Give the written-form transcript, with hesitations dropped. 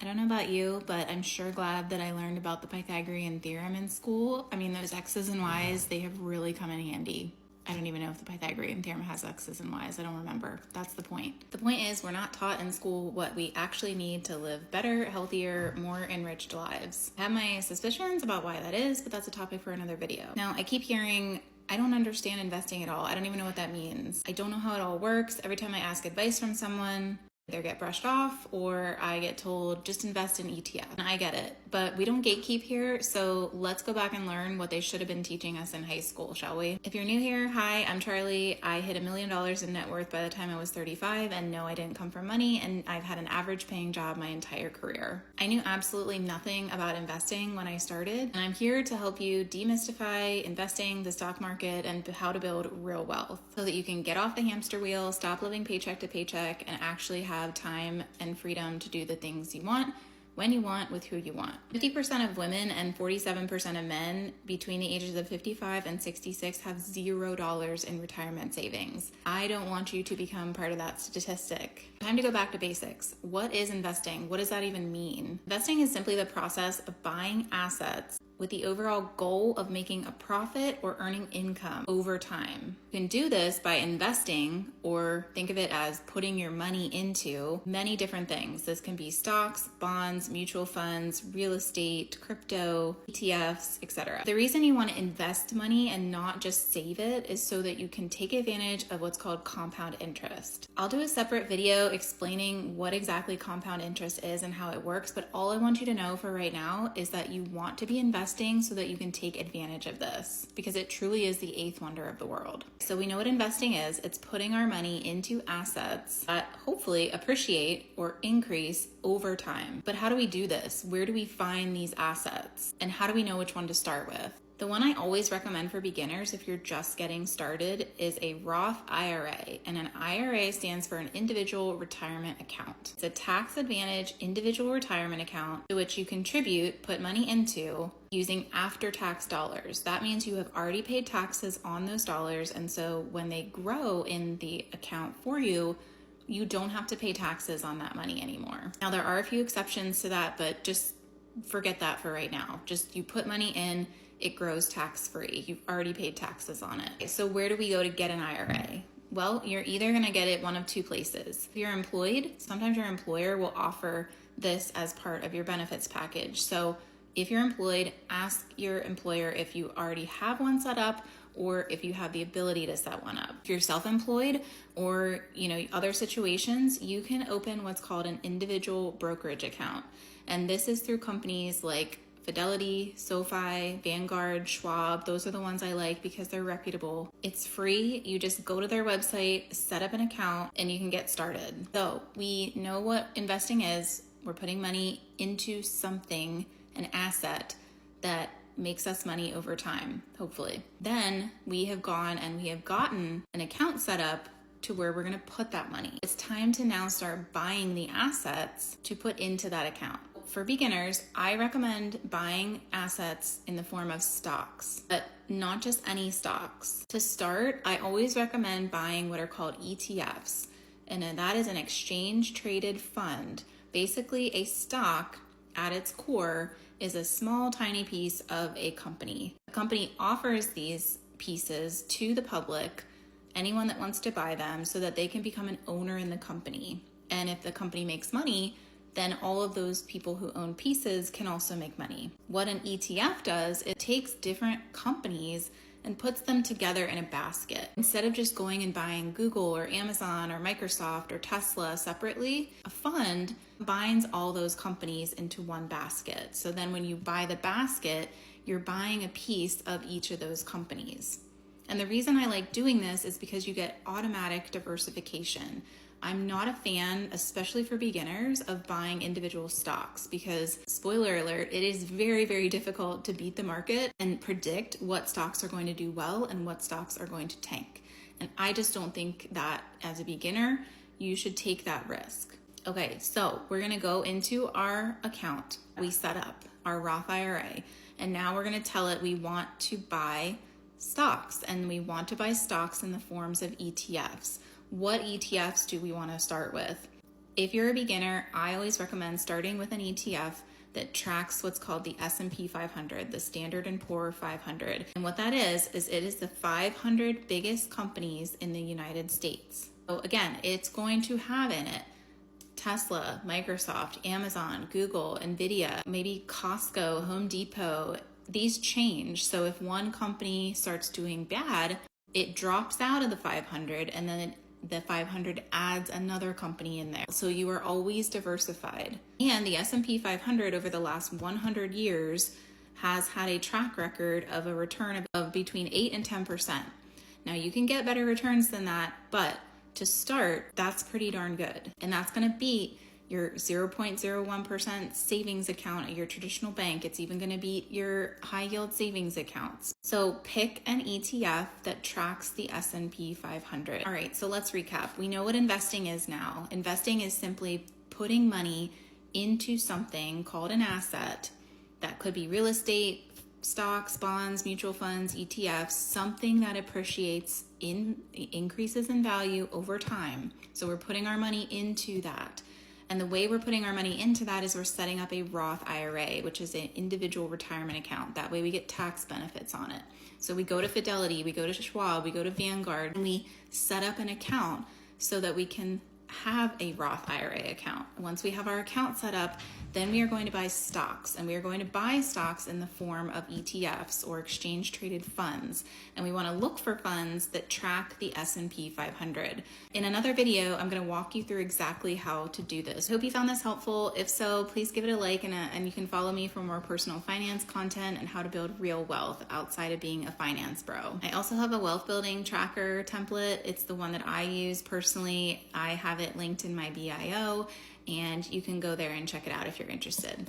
I don't know about you, but I'm sure glad that I learned about the Pythagorean theorem in school. I mean, those X's and Y's, they have really come in handy. I don't even know if the Pythagorean theorem has X's and Y's. I don't remember. That's the point. The point is, we're not taught in school what we actually need to live better, healthier, more enriched lives. I have my suspicions about why that is, but that's a topic for another video. Now, I keep hearing, I don't understand investing at all. I don't even know what that means. I don't know how it all works. Every time I ask advice from someone, either get brushed off or I get told just invest in ETF. And I get it, but we don't gatekeep here, so let's go back and learn what they should have been teaching us in high school, shall we? If you're new here, hi, I'm Charlie. I hit $1 million in net worth by the time I was 35, and no, I didn't come from money, and I've had an average paying job my entire career. I knew absolutely nothing about investing when I started, and I'm here to help you demystify investing, the stock market, and how to build real wealth so that you can get off the hamster wheel, stop living paycheck to paycheck, and actually have time and freedom to do the things you want, when you want, with who you want. 50% of women and 47% of men between the ages of 55 and 66 have $0 in retirement savings. I don't want you to become part of that statistic. Time to go back to basics. What is investing? What does that even mean? Investing is simply the process of buying assets with the overall goal of making a profit or earning income over time. You can do this by investing, or think of it as putting your money into many different things. This can be stocks, bonds, mutual funds, real estate, crypto, ETFs, etc. The reason you want to invest money and not just save it is so that you can take advantage of what's called compound interest. I'll do a separate video explaining what exactly compound interest is and how it works, but all I want you to know for right now is that you want to be investing so that you can take advantage of this, because it truly is the eighth wonder of the world. So we know what investing is. It's putting our money into assets that hopefully appreciate or increase over time. But how do we do this? Where do we find these assets? And how do we know which one to start with? The one I always recommend for beginners if you're just getting started is a Roth IRA, and an IRA stands for an individual retirement account. It's a tax advantage individual retirement account to which you contribute, put money into, using after-tax dollars. That means you have already paid taxes on those dollars, and so when they grow in the account for you, you don't have to pay taxes on that money anymore. Now, there are a few exceptions to that, but just forget that for right now. Just you put money in, it grows tax-free. You've already paid taxes on it. So where do we go to get an IRA? Well, you're either gonna get it one of two places. If you're employed, sometimes your employer will offer this as part of your benefits package. So if you're employed, ask your employer if you already have one set up or if you have the ability to set one up. If you're self-employed or other situations, you can open what's called an individual brokerage account. And this is through companies like Fidelity, SoFi, Vanguard, Schwab. Those are the ones I like because they're reputable. It's free. You just go to their website, set up an account, and you can get started. So we know what investing is. We're putting money into something, an asset that makes us money over time, hopefully. Then we have gone and we have gotten an account set up to where we're going to put that money. It's time to now start buying the assets to put into that account. For beginners, I recommend buying assets in the form of stocks, but not just any stocks. To start, I always recommend buying what are called ETFs, and that is an exchange traded fund. Basically, a stock at its core is a small, tiny piece of a company. The company offers these pieces to the public, anyone that wants to buy them, so that they can become an owner in the company. And if the company makes money, then all of those people who own pieces can also make money. What an ETF does, it takes different companies and puts them together in a basket. Instead of just going and buying Google or Amazon or Microsoft or Tesla separately, a fund binds all those companies into one basket. So then when you buy the basket, you're buying a piece of each of those companies. And the reason I like doing this is because you get automatic diversification. I'm not a fan, especially for beginners, of buying individual stocks because, spoiler alert, it is very, very difficult to beat the market and predict what stocks are going to do well and what stocks are going to tank. And I just don't think that as a beginner, you should take that risk. Okay, so we're gonna go into our account. We set up our Roth IRA, and now we're gonna tell it we want to buy stocks, and we want to buy stocks in the forms of ETFs. What ETFs do we want to start with? If you're a beginner, I always recommend starting with an ETF that tracks what's called the S&P 500, the Standard & Poor 500. And what that is it is the 500 biggest companies in the United States. So again, it's going to have in it Tesla, Microsoft, Amazon, Google, Nvidia, maybe Costco, Home Depot. These change. So if one company starts doing bad, it drops out of the 500 and then the 500 adds another company in there. So you are always diversified. And the S&P 500 over the last 100 years has had a track record of a return of between 8 and 10%. Now you can get better returns than that, but to start, that's pretty darn good. And that's going to beat your 0.01% savings account at your traditional bank. It's even going to beat your high yield savings accounts. So pick an ETF that tracks the S&P 500. All right, so let's recap. We know what investing is now. Investing is simply putting money into something called an asset. That could be real estate, stocks, bonds, mutual funds, ETFs, something that appreciates increases in value over time. So we're putting our money into that. And the way we're putting our money into that is we're setting up a Roth IRA, which is an individual retirement account. That way we get tax benefits on it. So we go to Fidelity, we go to Schwab, we go to Vanguard, and we set up an account so that we can have a Roth IRA account. Once we have our account set up, then we are going to buy stocks, and we are going to buy stocks in the form of ETFs or exchange traded funds. And we want to look for funds that track the S&P 500. In another video, I'm going to walk you through exactly how to do this. Hope you found this helpful. If so, please give it a like, and you can follow me for more personal finance content and how to build real wealth outside of being a finance bro. I also have a wealth building tracker template. It's the one that I use personally. I have it linked in my bio, and you can go there and check it out if you're interested.